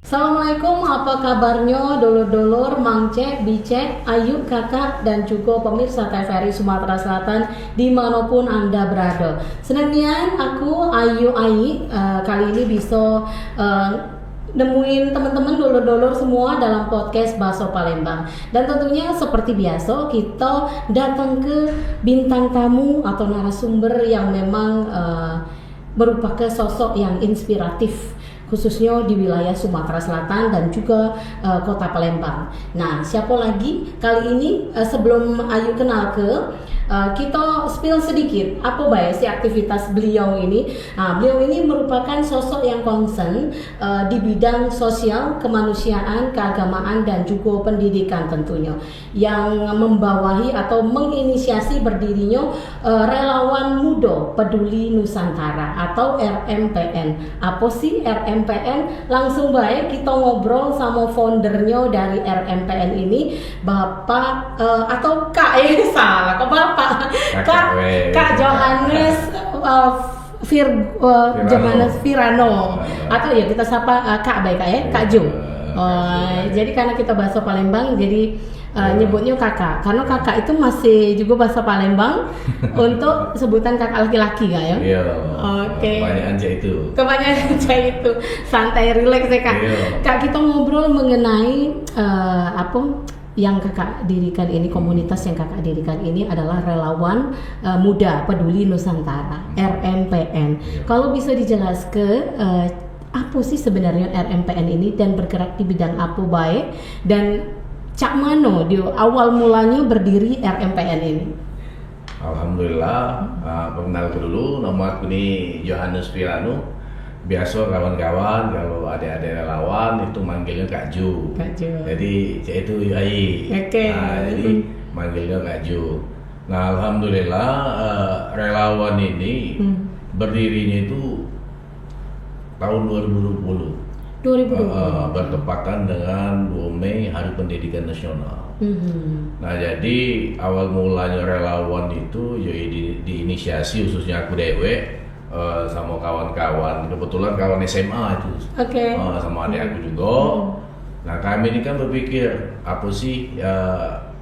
Assalamualaikum, apa kabarnya dulur-dulur, mangcek, bicek, ayu, kakak, dan juga pemirsa TVRI Sumatera Selatan dimanapun Anda berada. Senangnya aku Ayu Ai kali ini bisa nemuin teman-teman dulur-dulur semua dalam podcast Baso Palembang. Dan tentunya seperti biasa kita datang ke bintang tamu atau narasumber yang memang merupakan sosok yang inspiratif, khususnya di wilayah Sumatera Selatan dan juga kota Palembang. Nah, siapa lagi kali ini? Sebelum Ayu kenal kita spill sedikit apa baik si aktivitas beliau ini. Nah, beliau ini merupakan sosok yang concern di bidang sosial, kemanusiaan, keagamaan dan juga pendidikan tentunya, yang membawahi atau menginisiasi berdirinya Relawan Muda Peduli Nusantara atau RMPN. Apa sih RMPN? Langsung baik kita ngobrol sama foundernya dari RMPN ini, Bapak atau Kak salah kok Bapak Kak Johannes Johannes Virano, atau ya kita sapa Kak baik ya Kak Jo. Jadi karena kita bahasa Palembang jadi nyebutnya kakak, karena kakak itu masih juga bahasa Palembang untuk sebutan kakak laki-laki gak ya? Iya. Oke. Kebanyakan itu santai rileks ya Kak. Iya. Kak, kita ngobrol mengenai apa yang kakak dirikan ini, komunitas yang kakak dirikan ini adalah Relawan Muda Peduli Nusantara (RMPN). Kalau bisa dijelaskan apa sih sebenarnya RMPN ini dan bergerak di bidang apa baik, dan cak mano di awal mulanya berdiri RMPN ini? Alhamdulillah, perkenalkan dulu, nama aku ini Johannes Virano. Biasa kawan-kawan kalau adik-adik relawan itu manggilnya Kak Ju. Jadi saya itu Yai. Okay. Nah, jadi manggilnya Kak Ju. Nah, alhamdulillah relawan ini berdirinya itu tahun 2020. Bertepatan dengan 2 Mei Hari Pendidikan Nasional. Nah, jadi awal mulanya relawan itu ya diinisiasi khususnya aku dewe sama kawan-kawan, kebetulan kawan SMA itu, sama adik aku juga. Nah, kami ini kan berpikir apa sih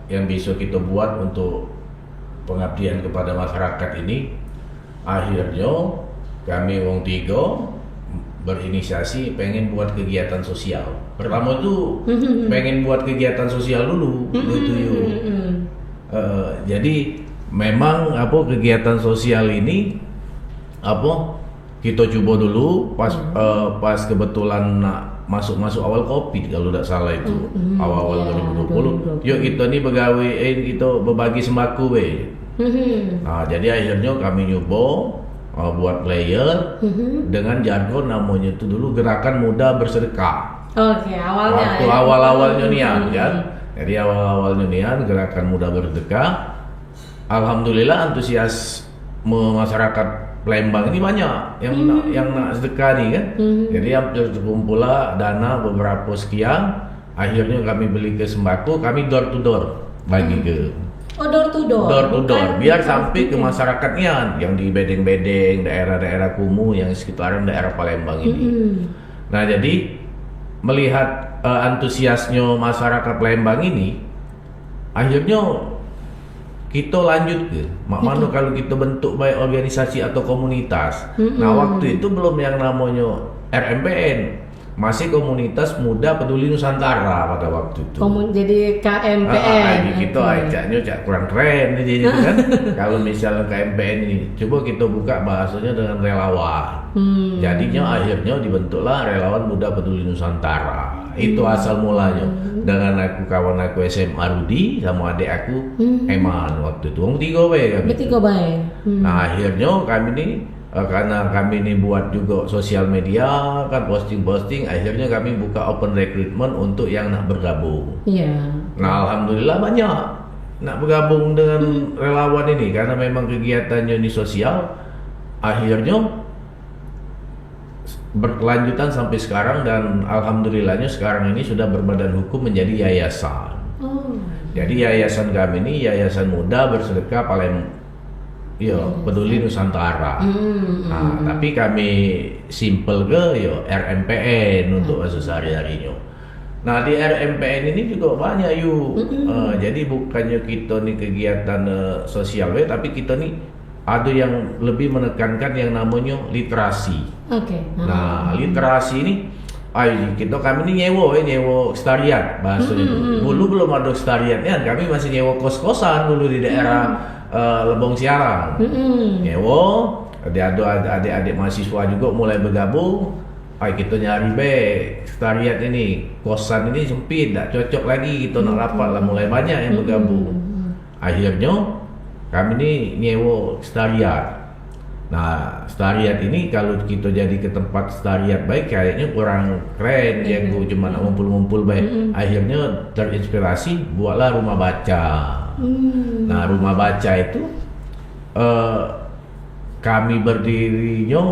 yang bisa kita buat untuk pengabdian kepada masyarakat ini. Akhirnya kami wong tiga berinisiasi pengen buat kegiatan sosial. Pertama itu pengen buat kegiatan sosial dulu, jadi memang apa kegiatan sosial ini kita coba dulu pas kebetulan masuk awal Covid kalau tidak salah itu awal 2020. Yuk kita nih kita berbagi sembako Nah, jadi akhirnya kami nyoba buat player dengan jargon namanya itu dulu Gerakan Muda Bersedekah. Awalnya. Waktu awal-awalnya nian kan. Jadi awal-awalnya nian Gerakan Muda Bersedekah. Alhamdulillah antusias masyarakat Palembang ini banyak yang nak sedekah nih kan. Jadi hampir terkumpul dana beberapa sekian. Akhirnya kami beli ke sembako, kami door to door bagi ke. Door to door. Biar sampai ke masyarakatnya yang di bedeng-bedeng, daerah-daerah kumuh yang sekitaran daerah Palembang ini. Nah, jadi melihat antusiasnya masyarakat Palembang ini, akhirnya kita lanjut ke mana kalau kita bentuk baik organisasi atau komunitas. Nah, waktu itu belum yang namanya RMPN, masih Komunitas Muda Peduli Nusantara pada waktu itu. Jadi KMPN. Kita ajaknya kurang keren jadi kan. Kalau misalnya KMPN ini, coba kita buka bahasanya dengan relawan. Jadinya akhirnya dibentuklah Relawan Muda Peduli Nusantara. Itu asal mulanya. Dengan kawan aku SMA Rudi sama adik aku Eman waktu itu. Bertiga bae. Nah, akhirnya kami ini karena kami ini buat juga sosial media kan, posting, akhirnya kami buka open recruitment untuk yang nak bergabung. Nah, alhamdulillah banyak nak bergabung dengan relawan ini karena memang kegiatannya ini sosial. Akhirnya berkelanjutan sampai sekarang dan alhamdulillahnya sekarang ini sudah berbadan hukum menjadi yayasan. Jadi yayasan kami ini Yayasan Muda Bersedekah Peduli Nusantara. Nah, tapi kami simple ke RMPN untuk bahasa sehari-harinya. Nah, di RMPN ini juga banyak jadi bukannya kita nih kegiatan sosial tapi kita nih ada yang lebih menekankan yang namanya literasi. Nah, literasi ini kami ini nyewa sekretariat bahasanya. Dulu belum ada sekretariatnya, kami masih nyewa kos-kosan dulu di daerah Lebong Siarang. Nyewa, ada adik-adik mahasiswa juga mulai bergabung. Kita nyari sekretariat ini, kosan ini sempit, tak cocok lagi, kita nak rapat lah, mulai banyak yang bergabung. Akhirnya kami ini nyewa sekretariat. Nah, sekretariat ini kalau kita jadi ke tempat sekretariat baik kayaknya kurang keren, ya gue cuma nak ngumpul-ngumpul baik. Akhirnya terinspirasi buatlah rumah baca. Nah, rumah baca itu kami berdirinya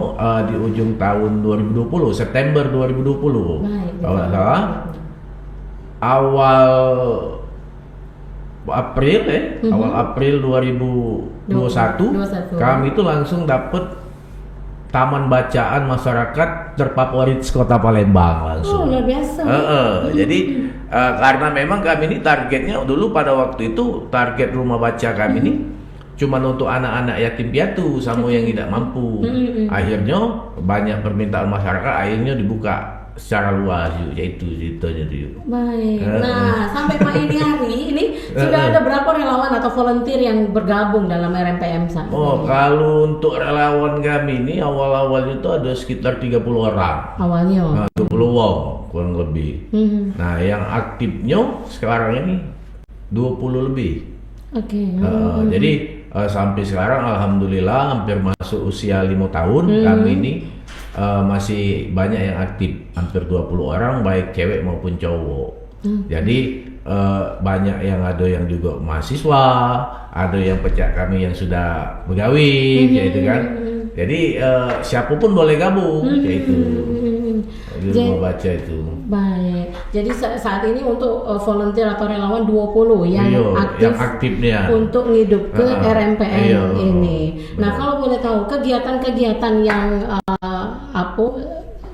di ujung tahun 2020, September 2020. Kalau nggak salah, awal April 2021 kami itu langsung dapat Taman Bacaan Masyarakat terfavorit Kota Palembang langsung. Luar biasa. Jadi karena memang kami ini targetnya dulu pada waktu itu target rumah baca kami ini cuma untuk anak-anak yatim piatu sama yang tidak mampu. Akhirnya banyak permintaan masyarakat, akhirnya dibuka secara luas yaitu itu. Baik. Nah, sampai Pak ini hari ini sudah ada berapa relawan atau volunteer yang bergabung dalam RMPM saat ini? Kalau untuk relawan kami ini awal-awal itu ada sekitar 30 orang. Awalnya. 20 orang kurang lebih. Nah, yang aktifnya sekarang ini 20 lebih. Jadi sampai sekarang alhamdulillah hampir masuk usia 5 tahun kami ini masih banyak yang aktif, hampir 20 orang baik cewek maupun cowok. Jadi banyak yang ada yang juga mahasiswa, ada yang pecah kami yang sudah bergawin, yaitu kan. Jadi siapapun boleh gabung, yaitu di rumah baca itu. Baik. Jadi saat ini untuk volunteer atau relawan 20 yang aktifnya untuk ngidup ke RMPM ini. Nah, kalau boleh tahu kegiatan-kegiatan yang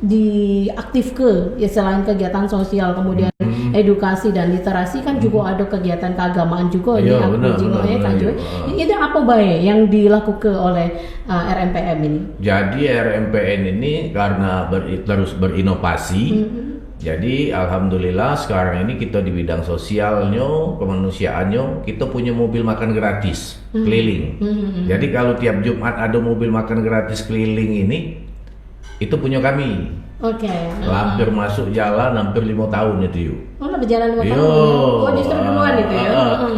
diaktifkan ya selain kegiatan sosial kemudian edukasi dan literasi kan juga ada kegiatan keagamaan juga itu apa baik yang dilakukan oleh RMPM ini? Jadi RMPM ini karena terus berinovasi. Jadi alhamdulillah sekarang ini kita di bidang sosialnya, kemanusiaannya, kita punya mobil makan gratis keliling. Jadi kalau tiap Jumat ada mobil makan gratis keliling ini, itu punya kami. Hampir masuk jalan hampir 5 tahun itu yuk. Udah berjalan 5 tahun. Justru duluan itu ya.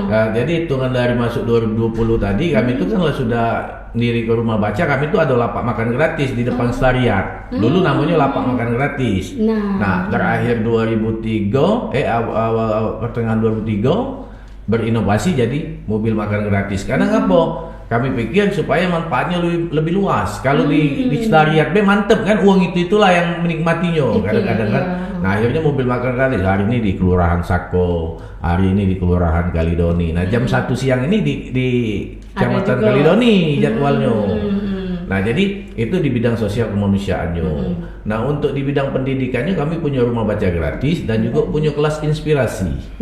Nah, jadi hitungan dari masuk 2020 tadi kami itu kan sudah diri ke rumah baca, kami itu ada lapak makan gratis di depan sekretariat. Dulu namanya lapak makan gratis. Nah, terakhir 2003 awal pertengahan 2003 berinovasi jadi mobil makan gratis. Karena apa? Kami pikir supaya manfaatnya lebih luas. Kalau di sekretariat mantep kan, uang itulah yang menikmatinya kadang-kadang kan. Nah, akhirnya mobil makan gratis hari ini di Kelurahan Sako, hari ini di Kelurahan Kalidoni. Nah, jam 1 siang ini di Kecamatan Kalidoni jadwalnya. Nah, jadi itu di bidang sosial kemanusiaannya. Nah, untuk di bidang pendidikannya kami punya rumah baca gratis dan juga punya kelas inspirasi.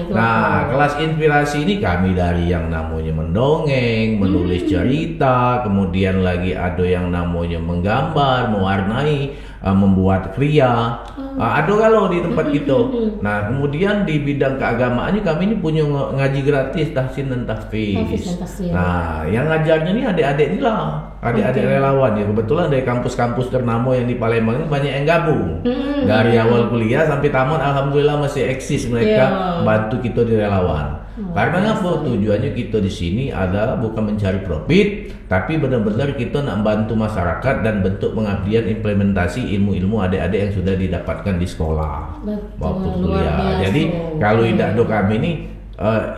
Nah, kelas inspirasi ini kami dari yang namanya mendongeng, menulis cerita, kemudian lagi ada yang namanya menggambar, mewarnai, membuat kriya. Ada kalau di tempat kita. Nah, kemudian di bidang keagamaannya kami ini punya ngaji gratis tahsin dan tahfiz. Nah, yang ngajarnya ini adik-adik ini lah, adik-adik relawan ya. Kebetulan dari kampus-kampus ternama yang di Palembang ini banyak yang gabung. Dari awal kuliah sampai tamat alhamdulillah masih eksis mereka bantu kita di relawan. Karena apa? Tujuannya kita di sini adalah bukan mencari profit, tapi benar-benar kita nak bantu masyarakat dan bentuk pengabdian implementasi ilmu-ilmu adik-adik yang sudah didapatkan di sekolah maupun kuliah. Jadi kalau idakdo kami ini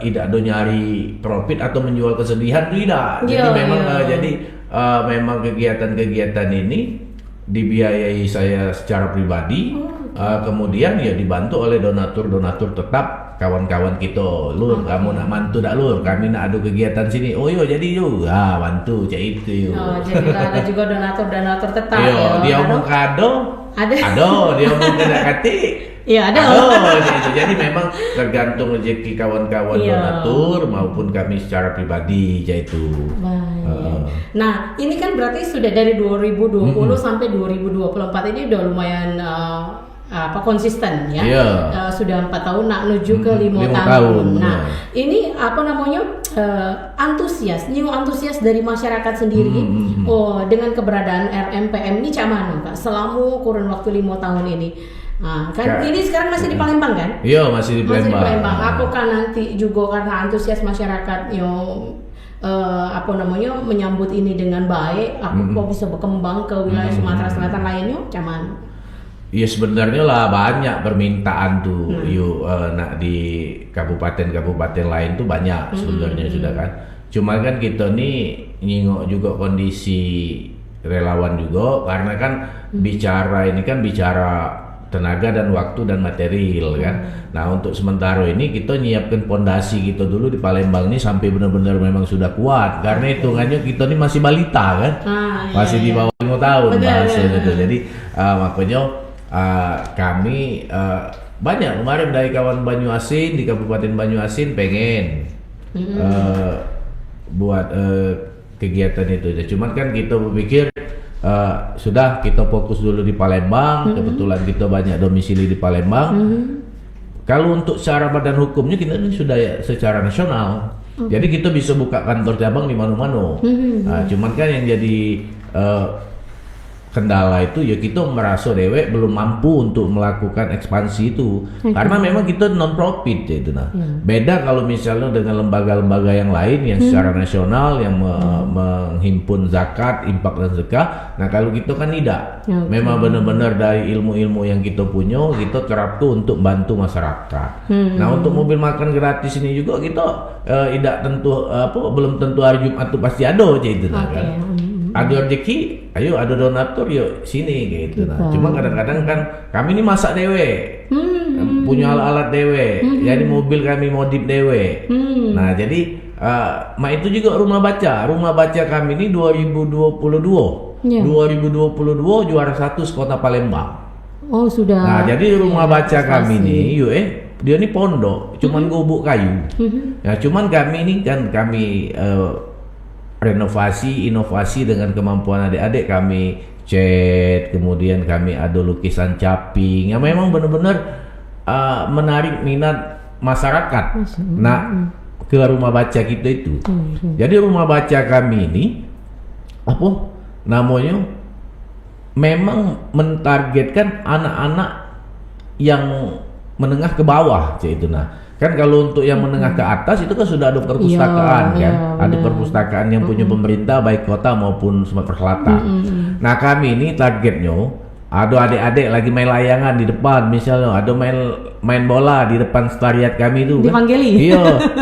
idakdo nyari profit atau menjual kesedihan tidak. Jadi memang kegiatan-kegiatan ini dibiayai saya secara pribadi. Kemudian ya dibantu oleh donatur tetap kawan-kawan kita. Lur, kamu nak bantu tak lur? Kami nak ada kegiatan sini. Oh yo jadi yo, bantu cak itu yo. Oh, jadi ada juga donatur tetap. Yo, dia mau kado. Ada. Dia mau kena katik. Iya ada. Gitu. Jadi memang tergantung rezeki kawan-kawan donatur maupun kami secara pribadi itu. Nah ini kan berarti sudah dari 2020 sampai 2024 ini udah lumayan konsisten ya. Sudah 4 tahun nak menuju ke 5 tahun. Nah ini apa namanya new antusias dari masyarakat sendiri. Dengan keberadaan RMPM ini cak mana Pak selama kurun waktu 5 tahun ini. Nah, kan ini sekarang masih di Palembang kan? Iya, masih di Palembang. Apakah nanti juga karena antusias masyarakat yang menyambut ini dengan baik, kok bisa berkembang ke wilayah Sumatera Selatan lainnya, cuman? Iya sebenarnya lah banyak permintaan tuh, nak di kabupaten-kabupaten lain tuh banyak sebenarnya sudah kan. Cuma kan kita nih nyingok juga kondisi relawan juga, karena kan bicara tenaga dan waktu dan material kan. Nah untuk sementara ini kita nyiapkan pondasi kita dulu di Palembang ini sampai benar-benar memang sudah kuat, karena hitungannya kita ini masih balita kan, masih di bawah 5 tahun bahasanya itu. Jadi makanya kami banyak kemarin dari kawan Banyuasin di Kabupaten Banyuasin pengen buat kegiatan itu. Cuman kan kita berpikir sudah kita fokus dulu di Palembang. Kebetulan kita banyak domisili di Palembang. Kalau untuk secara badan hukumnya kita ini sudah secara nasional. Jadi kita bisa buka kantor cabang di mana-mana. Cuman kan yang jadi kendala itu ya kita merasa dewek belum mampu untuk melakukan ekspansi itu. Karena memang kita non profit ya itu beda kalau misalnya dengan lembaga-lembaga yang lain yang secara nasional yang menghimpun zakat, infak dan sedekah. Nah kalau kita kan tidak. Memang benar-benar dari ilmu-ilmu yang kita punya kita terap tuh untuk bantu masyarakat. Nah untuk mobil makan gratis ini juga kita tidak tentu belum tentu hari Jumat tuh pasti ada aja itu kan. Ada rezeki, ayo ada donatur yuk sini gitu. Nah, cuma kadang-kadang kan kami ini masak dewe, punya alat-alat dewe, jadi mobil kami modif dewe. Nah jadi itu juga rumah baca kami ini 2022 juara 1 sekota Palembang. Oh sudah. Nah jadi rumah baca kami ini, dia ini pondok, cuman gubuk kayu. Nah cuman kami ini kan renovasi, inovasi dengan kemampuan adik-adik kami cat, kemudian kami ada lukisan caping yang memang benar-benar menarik minat masyarakat. Nah, ke rumah baca kita itu. Jadi rumah baca kami ini memang mentargetkan anak-anak yang menengah ke bawah itu. Nah kan kalau untuk yang menengah ke atas itu kan sudah ada perpustakaan ada perpustakaan yang punya pemerintah baik kota maupun Sumatera Selatan. Nah kami ini targetnya ada adik-adik lagi main layangan di depan, misalnya ada main bola di depan sekretariat kami itu dipanggili.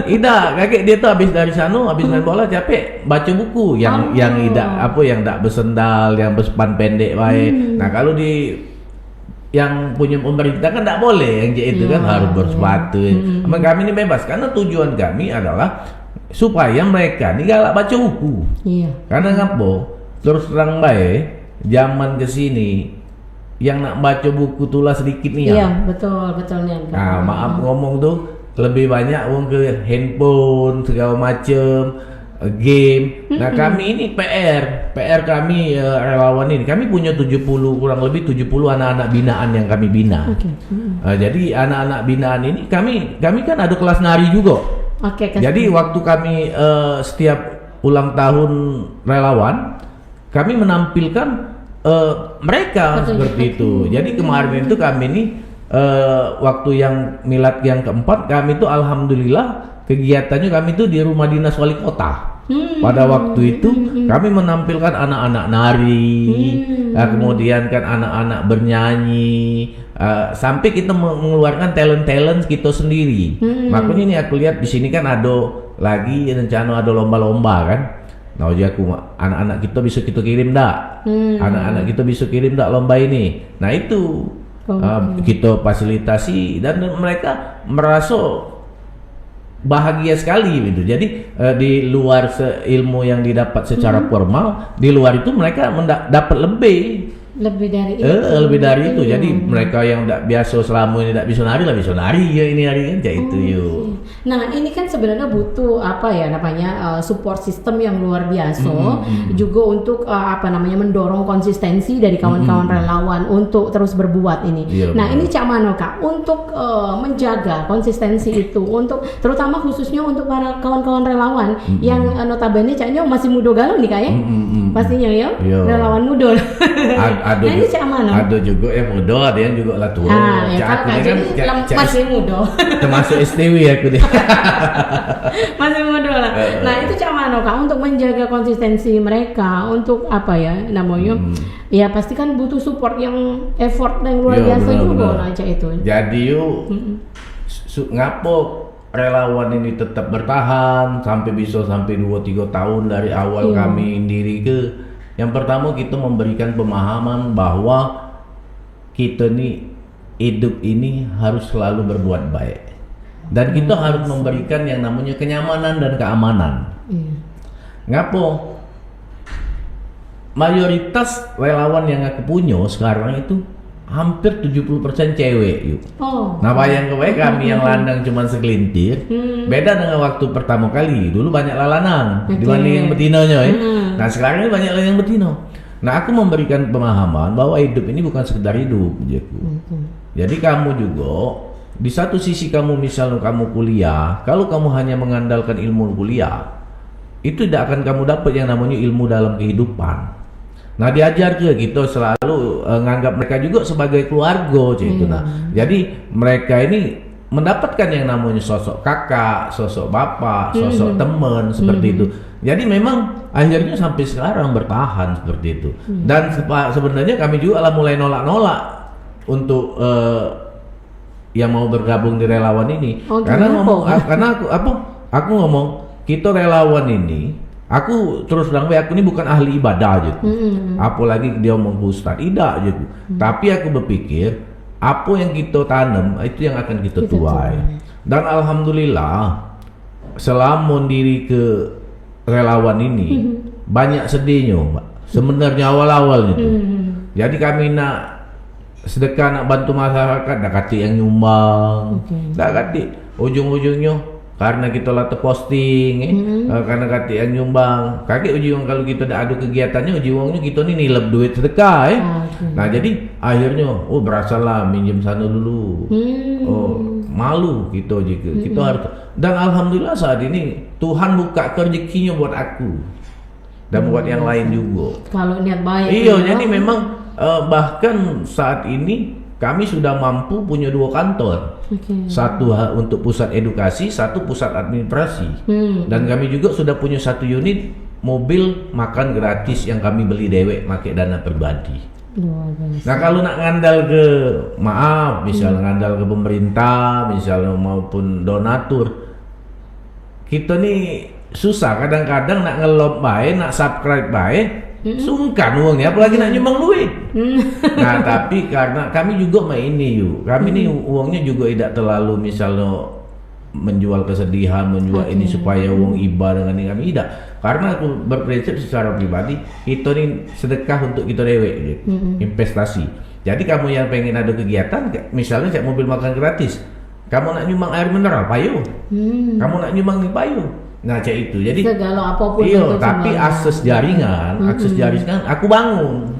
Kakek dia tuh habis dari sana habis main bola capek baca buku yang tidak bersendal, yang berspan pendek baik. Nah kalau yang punya pemerintah kan tidak boleh yang itu kan harus bersepatu. Kami ini bebas karena tujuan kami adalah supaya mereka ini galak baca buku. Karena ngapa? Terus terang baik zaman kesini yang nak baca buku tulah sedikit nih ya. Iya betul nih. Nah maaf ngomong tuh lebih banyak uang ke handphone segala macem. Game. Nah kami ini PR kami relawan ini kami punya kurang lebih 70 anak-anak binaan yang kami bina. Jadi anak-anak binaan ini kami kan ada kelas nari juga. Jadi waktu kami setiap ulang tahun relawan kami menampilkan mereka seperti itu. Jadi kemarin itu kami ini waktu yang milad yang keempat kami itu alhamdulillah kegiatannya kami itu di rumah dinas wali kota. Pada waktu itu kami menampilkan anak-anak nari, kemudian kan anak-anak bernyanyi, sampai kita mengeluarkan talent kita sendiri. Makanya ini aku lihat di sini kan ada lagi rencana ada lomba-lomba kan. Nah jadi anak-anak kita bisa kita kirim dak, anak-anak kita bisa kirim dak lomba ini. Nah itu kita fasilitasi dan mereka merasa bahagia sekali gitu. Jadi di luar ilmu yang didapat secara formal, di luar itu mereka dapat lebih dari itu. Jadi mereka yang tidak biasa selama ini tidak bisa nari lah bisa nari ya ini hari kan kayak itu yuk. Nah ini kan sebenarnya butuh support system yang luar biasa juga untuk mendorong konsistensi dari kawan-kawan relawan untuk terus berbuat ini. Nah ini Cak Mano Kak untuk menjaga konsistensi itu untuk terutama khususnya untuk para kawan-kawan relawan yang notabene Caknya masih muda galau nih Kak ya. Pastinya ya relawan muda. Ada nah, ini Cak Mano. Ada juga yang muda, ada yang juga lah tua. Masih muda. Termasuk STW aku deh. Masih muda lah. Nah itu Cak Mano Kak untuk menjaga konsistensi mereka untuk ya pasti kan butuh support yang effort yang luar biasa juga lah Cak itu. Jadi ngapo relawan ini tetap bertahan sampai 2-3 tahun dari awal kami diri ke. Yang pertama kita memberikan pemahaman bahwa kita nih hidup ini harus selalu berbuat baik dan kita harus memberikan yang namanya kenyamanan dan keamanan. Ngapo? Mayoritas relawan yang aku punya sekarang itu hampir 70% cewek yuk. Nah bayang kami yang lanang cuma segelintir. Beda dengan waktu pertama kali. Dulu banyak lanang dibanding yang betinonya ya. Nah sekarang ini banyak yang betino. Nah aku memberikan pemahaman bahwa hidup ini bukan sekedar hidup, Jadi kamu juga di satu sisi kamu misalnya kamu kuliah, kalau kamu hanya mengandalkan ilmu kuliah, itu tidak akan kamu dapat yang namanya ilmu dalam kehidupan. Nah diajar juga gitu selalu nganggap mereka juga sebagai keluarga gitu. Nah jadi mereka ini mendapatkan yang namanya sosok kakak, sosok bapak, sosok teman seperti itu. Jadi memang akhirnya sampai sekarang bertahan seperti itu. Dan sebenarnya kami juga lah mulai nolak-nolak untuk yang mau bergabung di relawan ini. Karena aku ngomong kita relawan ini. Aku terus bilang, aku ini bukan ahli ibadah gitu. Apalagi dia ngomong Ustaz, tidak gitu. Tapi aku berpikir, apa yang kita tanam itu yang akan kita tuai. Dan alhamdulillah, selama diri ke relawan ini banyak sedihnya, Mbak. Sebenarnya awal-awal itu. Jadi kami nak sedekah, nak bantu masyarakat, nak kati yang nyumbang, nak kati ujung-ujungnya. Karena kita latih posting, karena kati yang nyumbang, kakek ujung kalau kita ada kegiatannya, ujungnya kita nih nilep duit sedekah, Nah jadi akhirnya, berasalah minjem sana dulu, malu gitu juga, kita harus. Dan alhamdulillah saat ini Tuhan buka rezekinya buat aku dan buat yang lain juga. Kalau niat baik. Iya, jadi memang bahkan saat ini kami sudah mampu punya 2 kantor. Satu untuk pusat edukasi, satu pusat administrasi. Dan kami juga sudah punya 1 unit mobil makan gratis yang kami beli dewek pakai dana pribadi. Nah kalau nak ngandal ke misalnya ngandal ke pemerintah, misalnya maupun donatur, kita nih susah kadang-kadang nak nge-love baik, nak subscribe baik, sungkan uangnya, apalagi nak nyumbang duit. Nah tapi karena kami juga kami ini uangnya juga tidak terlalu misalnya menjual kesedihan, menjual ini supaya uang iba dengan ini, kami tidak. Karena aku berprinsip secara pribadi, kita ini sedekah untuk kita dewek gitu. Investasi. Jadi kamu yang pengen ada kegiatan, misalnya cek mobil makan gratis, kamu nak nyumbang air mineral, payu. Kamu nak nyumbang payu. Nah cek itu, jadi segala apapun tapi akses jaringan, aku bangun.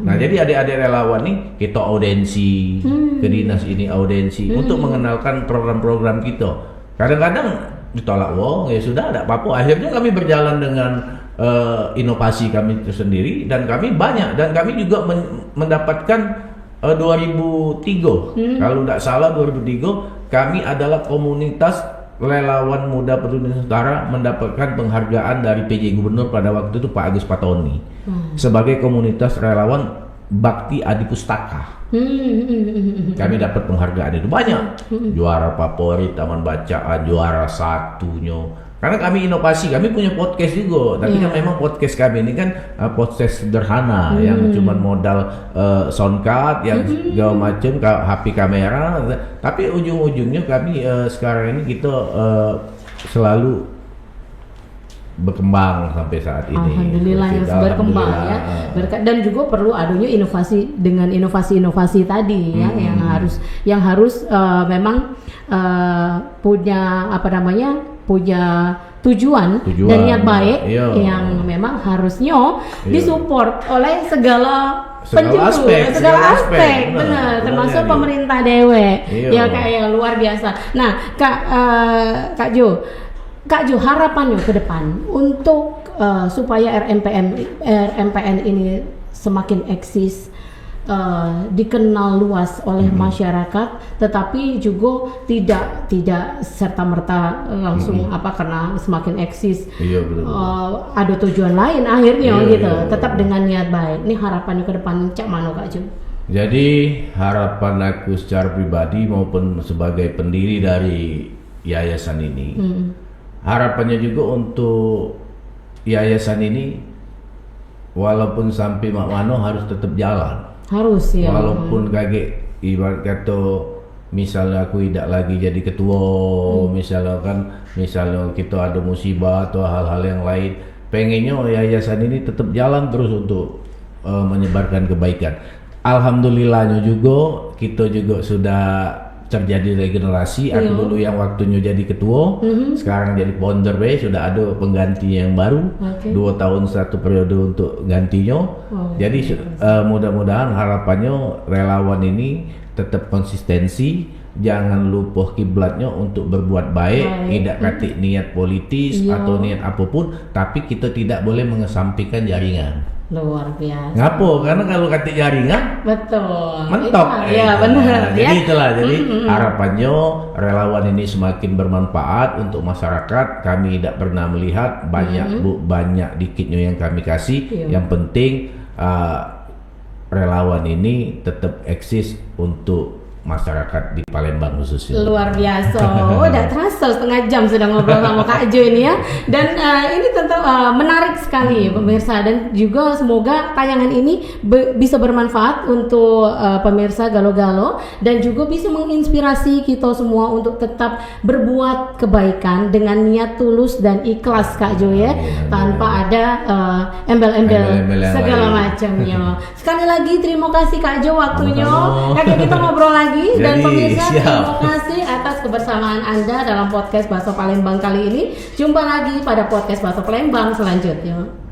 Nah jadi adik-adik relawan nih kita audensi ke dinas ini audensi untuk mengenalkan program-program kita. Kadang-kadang ditolak ya sudah, ada apa-apa. Akhirnya kami berjalan dengan inovasi kami tersendiri dan kami banyak, dan kami juga mendapatkan 2003 kalau tidak salah 2003 kami adalah komunitas relawan muda peduli Nusantara mendapatkan penghargaan dari PJ Gubernur pada waktu itu Pak Agus Patoni sebagai komunitas relawan bakti adi pustaka. Kami dapat penghargaan itu banyak, juara favorit taman bacaan, juara satunya, Karena kami inovasi, kami punya podcast juga, tapi kan memang podcast kami ini kan podcast sederhana yang cuma modal sound card yang segala macam, HP kamera, tapi ujung-ujungnya kami sekarang ini kita selalu berkembang sampai saat ini. Alhamdulillah yang berkembang ya. Dan juga perlu adanya inovasi dengan inovasi tadi ya yang harus memang punya punya tujuan dan niat baik yang memang harusnya disupport oleh segala aspek, benar, termasuk pemerintah dewe ya kayak luar biasa. Nah Kak Jo, harapannya ke depan untuk supaya RMPN ini semakin eksis, dikenal luas oleh masyarakat, tetapi juga tidak serta merta langsung karena semakin eksis. Iya, betul. Ada tujuan lain akhirnya tetap dengan niat baik. Ini harapannya ke depan cak mano Kak Jo? Jadi harapan aku secara pribadi maupun sebagai pendiri dari yayasan ini, harapannya juga untuk yayasan ini walaupun sampai mak mano harus tetap jalan. Harus ya. Walaupun kaget ibarat kata misalnya aku tidak lagi jadi ketua, misalnya kita ada musibah atau hal-hal yang lain, pengennya yayasan ini tetap jalan terus untuk menyebarkan kebaikan. Alhamdulillahnya juga kita juga sudah terjadi regenerasi. Aku dulu yang waktunya jadi ketua, sekarang jadi founder sudah ada penggantinya yang baru. 2 tahun 1 periode untuk gantinya. Jadi mudah-mudahan harapannya relawan ini tetap konsistensi, jangan lupa kiblatnya untuk berbuat baik, tidak katik niat politis atau niat apapun, tapi kita tidak boleh mengesampingkan jaringan. Luar biasa. Ngapo? Karena kalau kata jaringan mentok. Iya benar. Jadi itulah. Jadi harapannya relawan ini semakin bermanfaat untuk masyarakat. Kami tidak pernah melihat banyak dikitnya yang kami kasih. Yang penting relawan ini tetap eksis untuk masyarakat di Palembang khususnya. Luar biasa. Udah terasa setengah jam sudah ngobrol sama Kak Jo ini ya. Dan ini tentu menarik sekali pemirsa, dan juga semoga tayangan ini bisa bermanfaat untuk pemirsa Galo-Galo, dan juga bisa menginspirasi kita semua untuk tetap berbuat kebaikan dengan niat tulus dan ikhlas Kak Jo ya, tanpa ada embel-embel segala macamnya. Sekali lagi terima kasih Kak Jo waktunya. Kakek kita ngobrol lagi. Dan pemirsa, terima kasih atas kebersamaan Anda dalam podcast Bahasa Palembang kali ini. Jumpa lagi pada podcast Bahasa Palembang selanjutnya.